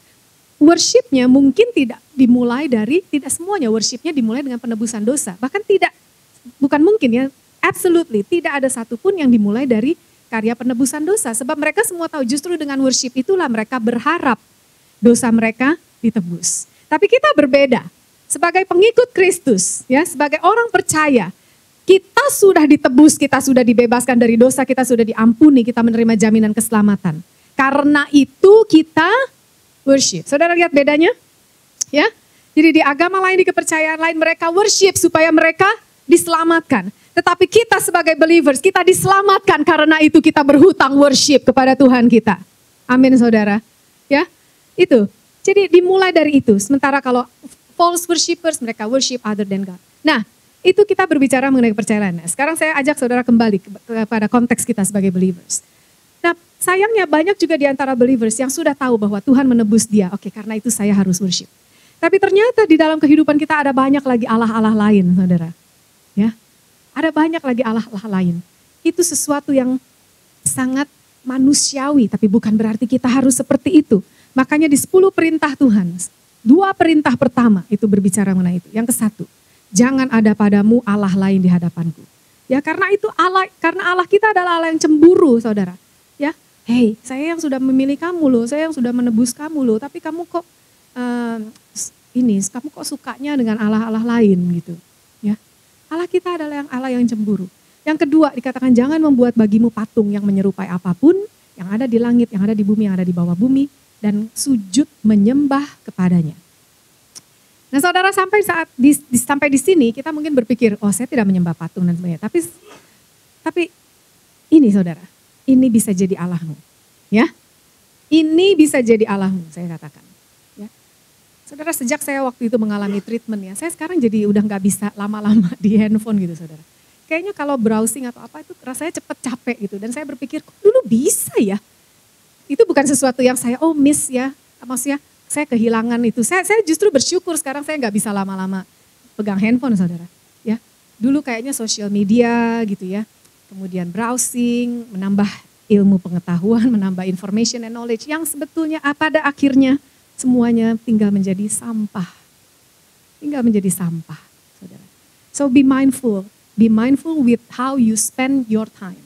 worshipnya mungkin tidak dimulai dari, tidak semuanya worshipnya dimulai dengan penebusan dosa. Bahkan tidak, bukan mungkin ya, absolutely tidak ada satupun yang dimulai dari karya penebusan dosa. Sebab mereka semua tahu justru dengan worship itulah mereka berharap dosa mereka ditebus. Tapi kita berbeda. Sebagai pengikut Kristus, ya, sebagai orang percaya, kita sudah ditebus, kita sudah dibebaskan dari dosa, kita sudah diampuni, kita menerima jaminan keselamatan. Karena itu kita worship. Saudara lihat bedanya? Ya. Jadi di agama lain, di kepercayaan lain mereka worship supaya mereka diselamatkan. Tetapi kita sebagai believers, kita diselamatkan karena itu kita berhutang worship kepada Tuhan kita. Amin saudara. Ya, itu. Jadi dimulai dari itu. Sementara kalau false worshipers, mereka worship other than God. Nah, itu kita berbicara mengenai kepercayaan. Nah, sekarang saya ajak saudara kembali kepada konteks kita sebagai believers. Nah, sayangnya banyak juga di antara believers yang sudah tahu bahwa Tuhan menebus dia. Oke, karena itu saya harus worship. Tapi ternyata di dalam kehidupan kita ada banyak lagi Allah-Allah lain, saudara. Ya, ada banyak lagi Allah-Allah lain. Itu sesuatu yang sangat manusiawi, tapi bukan berarti kita harus seperti itu. Makanya di 10 perintah Tuhan, 2 perintah pertama itu berbicara mengenai itu. Yang ke-1, jangan ada padamu Allah lain di hadapanku. Ya, karena itu karena Allah kita adalah Allah yang cemburu, saudara. Ya, hey, saya yang sudah memilih kamu loh, saya yang sudah menebus kamu loh, tapi kamu kok kamu kok sukanya dengan Allah-Allah lain gitu. Ya, Allah kita adalah Allah yang cemburu. Yang kedua dikatakan jangan membuat bagimu patung yang menyerupai apapun yang ada di langit, yang ada di bumi, yang ada di bawah bumi, dan sujud menyembah kepadanya. Nah saudara, sampai di sini kita mungkin berpikir, oh saya tidak menyembah patung dan sebagainya. Tapi ini saudara, ini bisa jadi Allahmu. Ya, ini bisa jadi Allahmu, saya katakan. Ya. Saudara, sejak saya waktu itu mengalami treatment ya, saya sekarang jadi udah gak bisa lama-lama di handphone gitu saudara. Kayaknya kalau browsing atau apa itu rasanya cepet capek gitu. Dan saya berpikir, kok dulu bisa ya? Itu bukan sesuatu yang saya miss ya, maksudnya saya kehilangan itu. Saya justru bersyukur sekarang saya nggak bisa lama-lama pegang handphone saudara. Ya, dulu kayaknya sosial media gitu ya, kemudian browsing, menambah ilmu pengetahuan, menambah information and knowledge yang sebetulnya pada akhirnya semuanya tinggal menjadi sampah, saudara. So be mindful with how you spend your time,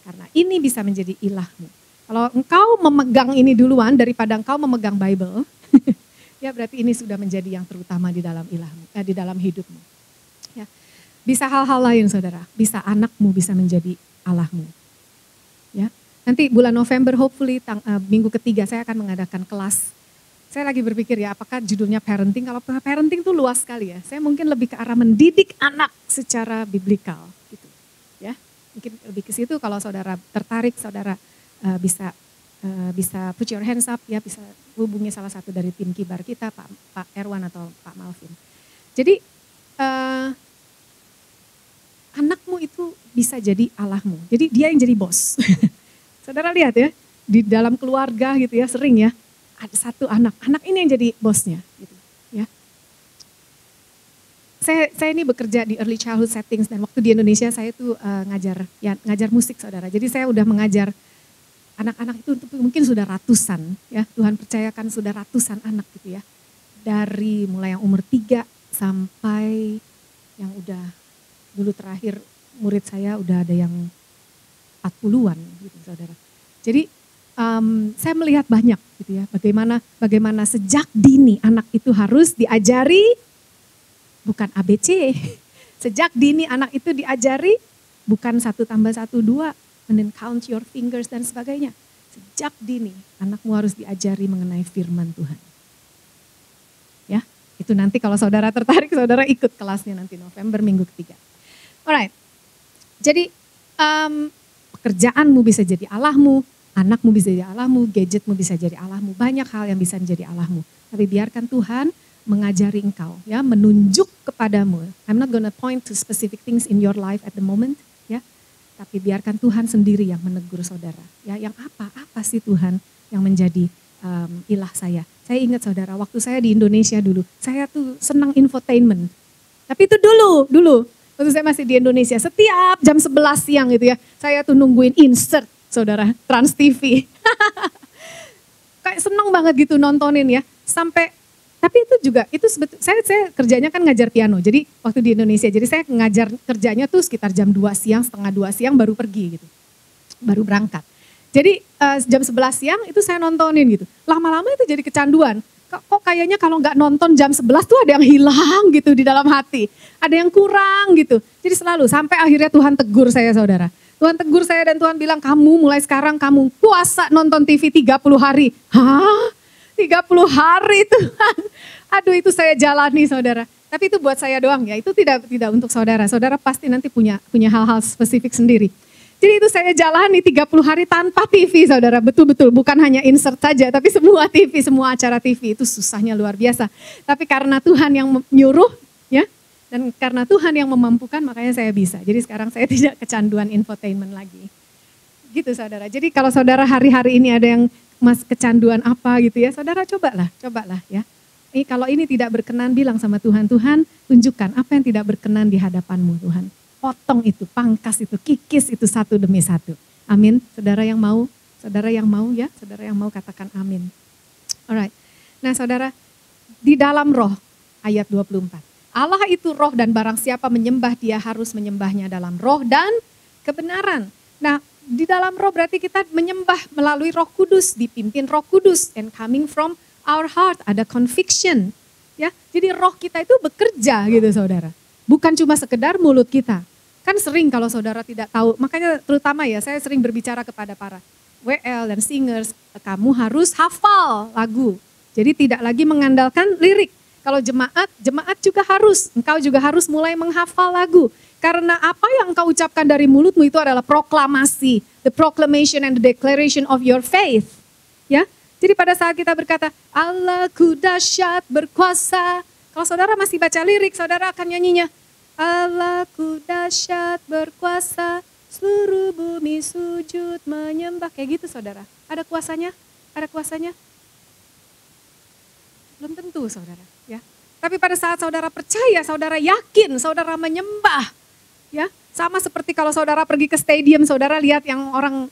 karena ini bisa menjadi ilahmu. Kalau engkau memegang ini duluan daripada engkau memegang Bible, ya berarti ini sudah menjadi yang terutama di dalam ilahmu, di dalam hidupmu. Ya. Bisa hal-hal lain saudara, bisa anakmu bisa menjadi Allahmu. Ya. Nanti bulan November hopefully minggu ketiga saya akan mengadakan kelas. Saya lagi berpikir ya apakah judulnya parenting, kalau parenting itu luas sekali ya. Saya mungkin lebih ke arah mendidik anak secara biblikal gitu. Ya. Mungkin lebih ke situ kalau saudara tertarik, saudara bisa put your hands up ya, bisa hubungi salah satu dari tim kibar kita, Pak Erwan atau Pak Malvin. Jadi anakmu itu bisa jadi Allahmu. Jadi dia yang jadi bos. Saudara lihat ya, di dalam keluarga gitu ya, sering ya ada satu anak ini yang jadi bosnya gitu ya. Saya ini bekerja di early childhood settings dan waktu di Indonesia saya tuh ngajar musik saudara. Jadi saya udah mengajar anak-anak itu mungkin sudah ratusan ya, Tuhan percayakan sudah ratusan anak gitu ya. dari mulai yang umur 3 sampai yang udah dulu terakhir murid saya udah ada yang 40-an gitu saudara. Jadi saya melihat banyak gitu ya, bagaimana sejak dini anak itu harus diajari, bukan ABC, sejak dini anak itu diajari bukan 1 tambah 1, 2, and then count your fingers dan sebagainya. Sejak dini anakmu harus diajari mengenai firman Tuhan. Ya, itu nanti kalau saudara tertarik, saudara ikut kelasnya nanti November minggu ketiga. Alright, jadi pekerjaanmu bisa jadi Allahmu, anakmu bisa jadi Allahmu, gadgetmu bisa jadi Allahmu, banyak hal yang bisa menjadi Allahmu. Tapi biarkan Tuhan mengajari engkau, ya, menunjuk kepadamu. I'm not gonna point to specific things in your life at the moment, ya. Tapi biarkan Tuhan sendiri yang menegur saudara. Ya, yang apa sih Tuhan yang menjadi ilah saya. Saya ingat saudara, waktu saya di Indonesia dulu, saya tuh senang infotainment. Tapi itu dulu. Waktu saya masih di Indonesia, setiap jam 11 siang gitu ya, saya tuh nungguin insert, saudara, Trans TV. Kayak senang banget gitu nontonin ya, sampai, tapi itu juga, itu saya kerjanya kan ngajar piano, jadi waktu di Indonesia, jadi saya ngajar kerjanya tuh sekitar jam 2 siang, setengah 2 siang baru pergi gitu, baru berangkat. Jadi jam 11 siang itu saya nontonin gitu. Lama-lama itu jadi kecanduan. Kok kayaknya kalau nggak nonton jam 11 tuh ada yang hilang gitu di dalam hati. Ada yang kurang gitu. Jadi selalu sampai akhirnya Tuhan tegur saya saudara. Tuhan tegur saya dan Tuhan bilang kamu mulai sekarang kamu puasa nonton TV 30 hari. Hah? 30 hari Tuhan. Aduh itu saya jalani saudara. Tapi itu buat saya doang ya. Itu tidak untuk saudara. Saudara pasti nanti punya hal-hal spesifik sendiri. Jadi itu saya jalani 30 hari tanpa TV saudara, betul-betul bukan hanya insert saja tapi semua TV, semua acara TV itu susahnya luar biasa. Tapi karena Tuhan yang menyuruh ya dan karena Tuhan yang memampukan makanya saya bisa. Jadi sekarang saya tidak kecanduan infotainment lagi. Gitu saudara. Jadi kalau saudara hari-hari ini ada yang kecanduan apa gitu ya, saudara cobalah ya. Kalau ini tidak berkenan bilang sama Tuhan, Tuhan tunjukkan apa yang tidak berkenan di hadapanmu Tuhan. Potong itu, pangkas itu, kikis itu satu demi satu. Amin. Saudara yang mau ya, saudara yang mau katakan amin. Alright. Nah saudara, di dalam roh, ayat 24. Allah itu roh dan barang siapa menyembah dia harus menyembahnya dalam roh dan kebenaran. Nah di dalam roh berarti kita menyembah melalui Roh Kudus, dipimpin Roh Kudus and coming from our heart, ada conviction. Ya, jadi roh kita itu bekerja gitu saudara. Bukan cuma sekedar mulut kita. Kan sering kalau saudara tidak tahu, makanya terutama ya saya sering berbicara kepada para WL dan singers, kamu harus hafal lagu. Jadi tidak lagi mengandalkan lirik. Kalau jemaat juga harus, engkau juga harus mulai menghafal lagu. Karena apa yang engkau ucapkan dari mulutmu itu adalah proklamasi, the proclamation and the declaration of your faith. Ya, jadi pada saat kita berkata, Allahku dahsyat berkuasa, kalau saudara masih baca lirik, saudara akan nyanyinya, Allahku dahsyat berkuasa, seluruh bumi sujud menyembah. Kayak gitu saudara. Ada kuasanya? Ada kuasanya? Belum tentu saudara. Ya. Tapi pada saat saudara percaya, saudara yakin, saudara menyembah. Ya, sama seperti kalau saudara pergi ke stadium, saudara lihat yang orang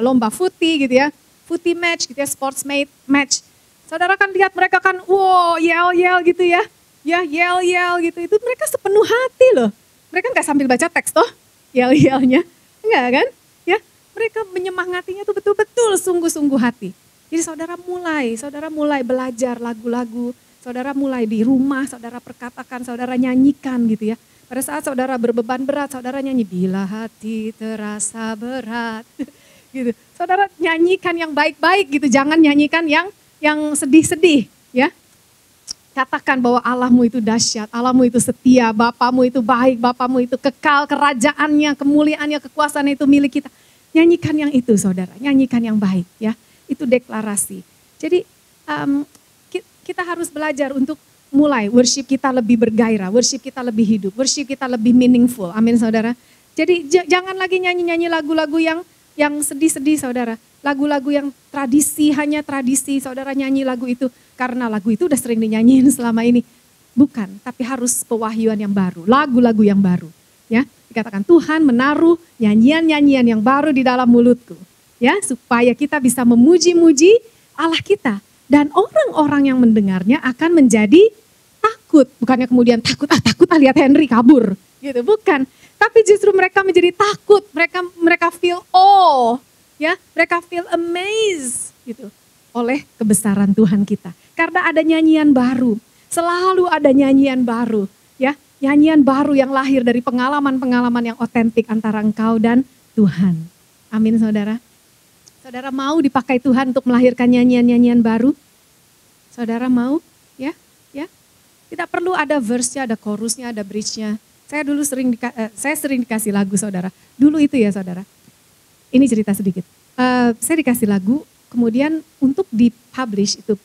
lomba footy gitu ya. Footy match gitu ya, sports match. Saudara kan lihat mereka kan, wow, yel-yel gitu ya. Ya yel-yel gitu, itu mereka sepenuh hati loh. Mereka nggak sambil baca teks toh, yel-yelnya. Enggak kan? Ya, mereka menyemangatinya tuh betul-betul sungguh-sungguh hati. Jadi saudara mulai belajar lagu-lagu, saudara mulai di rumah, saudara perkatakan, saudara nyanyikan gitu ya. Pada saat saudara berbeban berat, saudara nyanyi, bila hati terasa berat. Gitu. Saudara nyanyikan yang baik-baik gitu, jangan nyanyikan yang sedih-sedih ya. Katakan bahwa Allahmu itu dahsyat, Allahmu itu setia, Bapamu itu baik, Bapamu itu kekal, kerajaannya, kemuliaannya, kekuasaannya itu milik kita. Nyanyikan yang itu saudara, nyanyikan yang baik ya. Itu deklarasi. Jadi kita harus belajar untuk mulai worship kita lebih bergairah, worship kita lebih hidup, worship kita lebih meaningful. Amin saudara. Jadi jangan lagi nyanyi-nyanyi lagu-lagu yang sedih-sedih saudara. Lagu-lagu yang tradisi, hanya tradisi, saudara nyanyi lagu itu karena lagu itu udah sering dinyanyiin selama ini. Bukan, tapi harus pewahyuan yang baru, lagu-lagu yang baru. Ya, dikatakan Tuhan menaruh nyanyian-nyanyian yang baru di dalam mulutku. Ya, supaya kita bisa memuji-muji Allah kita. Dan orang-orang yang mendengarnya akan menjadi takut. Bukannya kemudian takut lihat Henry kabur. Gitu, bukan. Tapi justru mereka menjadi takut. Mereka feel ya, mereka feel amazed gitu oleh kebesaran Tuhan kita. Karena ada nyanyian baru. Selalu ada nyanyian baru, ya. Nyanyian baru yang lahir dari pengalaman-pengalaman yang otentik antara engkau dan Tuhan. Amin, saudara. Saudara mau dipakai Tuhan untuk melahirkan nyanyian-nyanyian baru? Saudara mau? Ya, ya. Tidak perlu ada verse-nya, ada chorus-nya, ada bridge-nya. Saya sering dikasih lagu, saudara. Dulu itu ya, saudara. Ini cerita sedikit. Saya dikasih lagu, kemudian untuk dipublish itu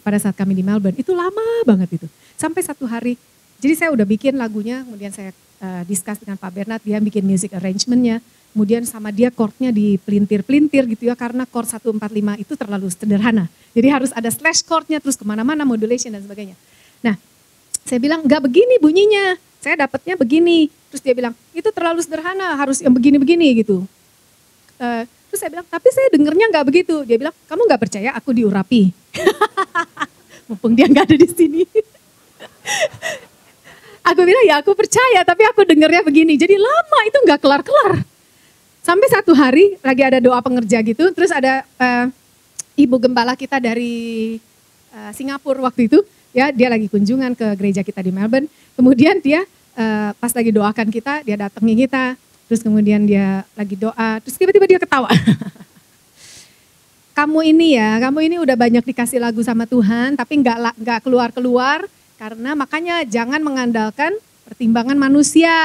pada saat kami di Melbourne, itu lama banget itu. Sampai satu hari, jadi saya udah bikin lagunya, kemudian saya discuss dengan Pak Bernard, dia bikin music arrangement-nya. Kemudian sama dia chord-nya dipelintir-pelintir gitu ya, karena chord 145 itu terlalu sederhana. Jadi harus ada slash chord-nya, terus kemana-mana, modulation dan sebagainya. Nah, saya bilang, enggak begini bunyinya, saya dapatnya begini. Terus dia bilang, itu terlalu sederhana, harus yang begini-begini gitu. Terus saya bilang, tapi saya dengernya enggak begitu. Dia bilang, kamu enggak percaya aku diurapi? Mumpung dia enggak ada di sini. Aku bilang, ya aku percaya, tapi aku dengernya begini. Jadi lama itu enggak kelar-kelar. Sampai satu hari lagi ada doa pengerja gitu, terus ada ibu gembala kita dari Singapura waktu itu, ya dia lagi kunjungan ke gereja kita di Melbourne. Kemudian dia pas lagi doakan kita, dia datangi kita, terus kemudian dia lagi doa, terus tiba-tiba dia ketawa. Kamu ini udah banyak dikasih lagu sama Tuhan, tapi nggak keluar-keluar, karena makanya jangan mengandalkan pertimbangan manusia.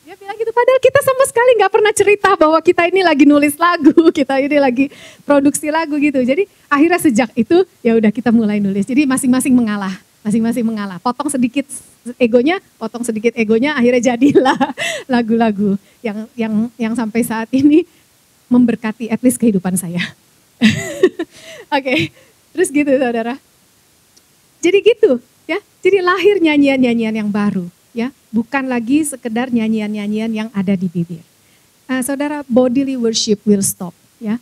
Dia bilang gitu, padahal kita sama sekali nggak pernah cerita bahwa kita ini lagi nulis lagu, kita ini lagi produksi lagu gitu. Jadi akhirnya sejak itu ya udah kita mulai nulis. Jadi masing-masing mengalah, potong sedikit egonya, akhirnya jadilah lagu-lagu yang sampai saat ini memberkati at least kehidupan saya. Oke, terus gitu saudara. Jadi gitu ya, jadi lahir nyanyian-nyanyian yang baru. Ya, bukan lagi sekedar nyanyian-nyanyian yang ada di bibir. Saudara, bodily worship will stop, ya.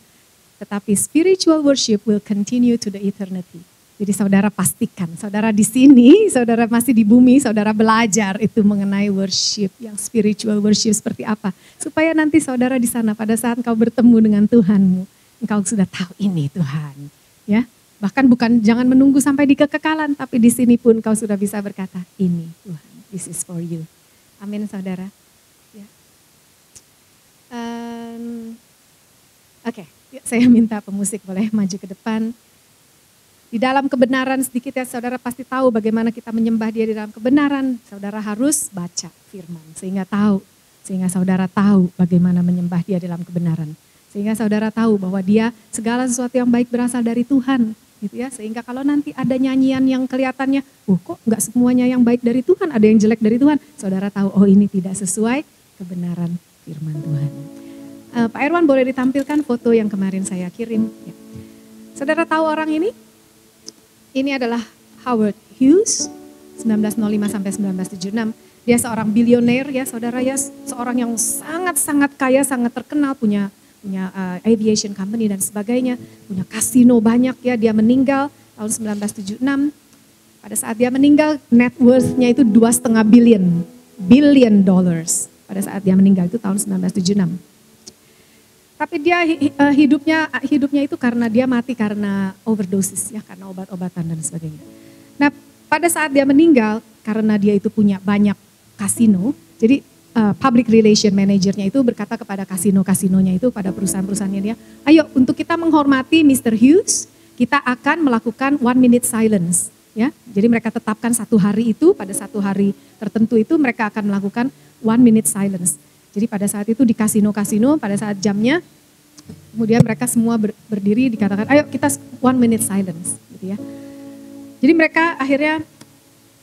Tetapi spiritual worship will continue to the eternity. Jadi saudara pastikan, saudara di sini, saudara masih di bumi, saudara belajar itu mengenai worship, yang spiritual worship seperti apa. Supaya nanti saudara di sana pada saat engkau bertemu dengan Tuhanmu, engkau sudah tahu ini Tuhan, ya. Bahkan jangan menunggu sampai di kekekalan, tapi di sini pun engkau sudah bisa berkata, ini Tuhan. This is for you. Amin, saudara. Ya. Oke, saya minta pemusik boleh maju ke depan. Di dalam kebenaran sedikit ya, saudara pasti tahu bagaimana kita menyembah Dia di dalam kebenaran. Saudara harus baca firman sehingga saudara tahu bagaimana menyembah Dia dalam kebenaran. Sehingga saudara tahu bahwa Dia segala sesuatu yang baik berasal dari Tuhan. Gitu ya, sehingga kalau nanti ada nyanyian yang kelihatannya, kok nggak semuanya yang baik dari Tuhan, ada yang jelek dari Tuhan, saudara tahu, ini tidak sesuai kebenaran firman Tuhan. Pak Erwan boleh ditampilkan foto yang kemarin saya kirim. Ya. Saudara tahu orang ini? Ini adalah Howard Hughes, 1905 sampai 1976. Dia seorang bilioner ya saudara ya, seorang yang sangat-sangat kaya, sangat terkenal, punya aviation company dan sebagainya, punya kasino banyak ya. Dia meninggal tahun 1976. Pada saat dia meninggal net worth-nya itu 2,5 billion dollars. Pada saat dia meninggal itu tahun 1976. Tapi dia hidupnya itu karena dia mati karena overdosis ya, karena obat-obatan dan sebagainya. Nah, pada saat dia meninggal karena dia itu punya banyak kasino, jadi public relation manajernya itu berkata kepada kasino-kasinonya itu, pada perusahaan-perusahaannya dia, ayo untuk kita menghormati Mr. Hughes, kita akan melakukan 1 minute silence. Ya, jadi mereka tetapkan satu hari itu, pada satu hari tertentu itu mereka akan melakukan 1 minute silence. Jadi pada saat itu di kasino-kasino, pada saat jamnya, kemudian mereka semua berdiri dikatakan, ayo kita 1 minute silence. Gitu ya. Jadi mereka akhirnya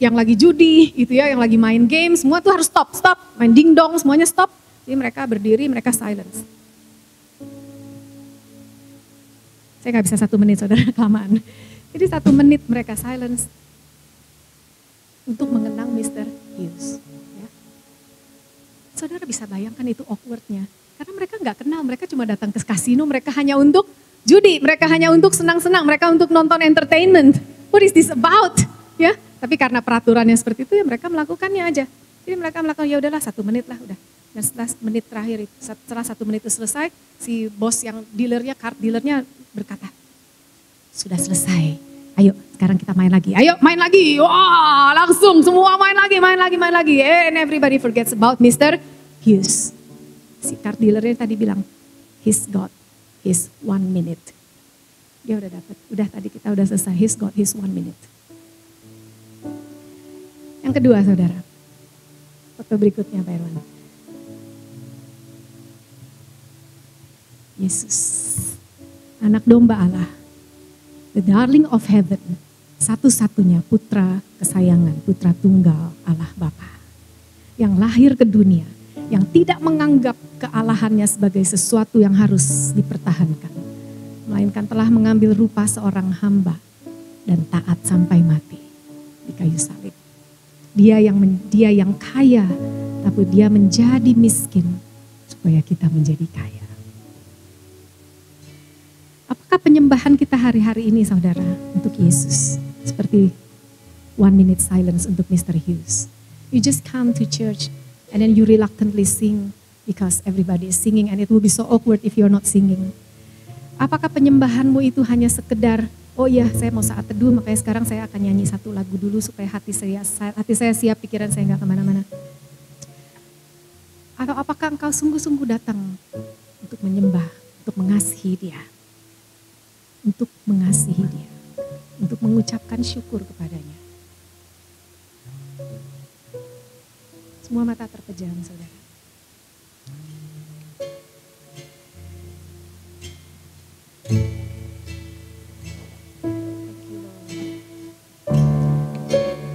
yang lagi judi gitu ya, yang lagi main game, semua tuh harus stop, main dingdong semuanya stop. Jadi mereka berdiri, mereka silence. Saya nggak bisa 1 menit saudara, kelamaan. Jadi 1 menit mereka silence untuk mengenang Mr. Hughes. Ya. Saudara bisa bayangkan itu awkwardnya, karena mereka nggak kenal, mereka cuma datang ke kasino, mereka hanya untuk judi, mereka hanya untuk senang-senang, mereka untuk nonton entertainment. What is this about? Ya, tapi karena peraturannya seperti itu ya mereka melakukannya aja. Jadi mereka melakukan ya udahlah 1 menit lah udah. Dan setelah menit terakhir, setelah 1 menit itu selesai, si bos yang dealernya, card dealernya berkata, sudah selesai. Ayo sekarang kita main lagi. Ayo main lagi. Wah, langsung semua main lagi. And everybody forgets about Mr. Hughes. Si card dealernya tadi bilang, he's got his 1 minute. Dia udah dapat. Udah tadi kita udah selesai. He's got his 1 minute. Yang kedua saudara. Foto berikutnya Pak Irwan. Yesus. Anak domba Allah. The darling of heaven. Satu-satunya putra kesayangan, putra tunggal Allah Bapa. Yang lahir ke dunia. Yang tidak menganggap kealahannya sebagai sesuatu yang harus dipertahankan. Melainkan telah mengambil rupa seorang hamba. Dan taat sampai mati di kayu salib. Dia yang kaya, tapi dia menjadi miskin supaya kita menjadi kaya. Apakah penyembahan kita hari-hari ini saudara untuk Yesus? Seperti 1 minute silence untuk Mr. Hughes. You just come to church and then you reluctantly sing because everybody is singing and it will be so awkward if you're not singing. Apakah penyembahanmu itu hanya sekedar, oh iya saya mau saat teduh makanya sekarang saya akan nyanyi 1 lagu dulu supaya hati saya siap, pikiran saya gak kemana-mana. Atau apakah engkau sungguh-sungguh datang untuk menyembah, untuk mengasihi dia. Untuk mengasihi dia. Untuk mengucapkan syukur kepadanya. Semua mata terpejam saudara.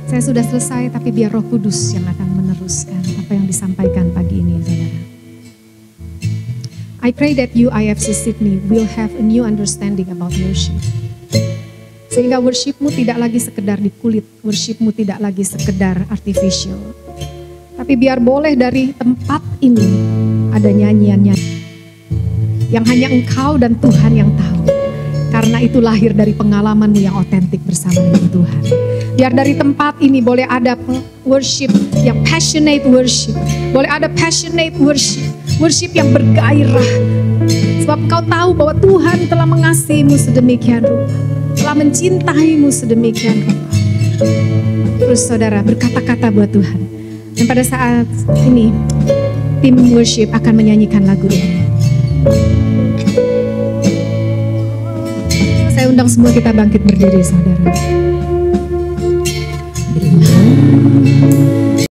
Saya sudah selesai tapi biar Roh Kudus yang akan meneruskan apa yang disampaikan pagi ini saudara. I pray that you IFC Sydney will have a new understanding about worship. Sehingga worshipmu tidak lagi sekedar di kulit, worshipmu tidak lagi sekedar artificial. Tapi biar boleh dari tempat ini ada nyanyian-nyanyian yang hanya engkau dan Tuhan yang tahu. Karena itu lahir dari pengalamanmu yang otentik bersama dengan Tuhan. Biar dari tempat ini boleh ada worship yang passionate worship. Boleh ada passionate worship. Worship yang bergairah. Sebab engkau tahu bahwa Tuhan telah mengasihimu sedemikian rupa. Telah mencintaimu sedemikian rupa. Terus saudara berkata-kata buat Tuhan. Dan pada saat ini tim worship akan menyanyikan lagu ini. Saya undang semua kita bangkit berdiri saudara.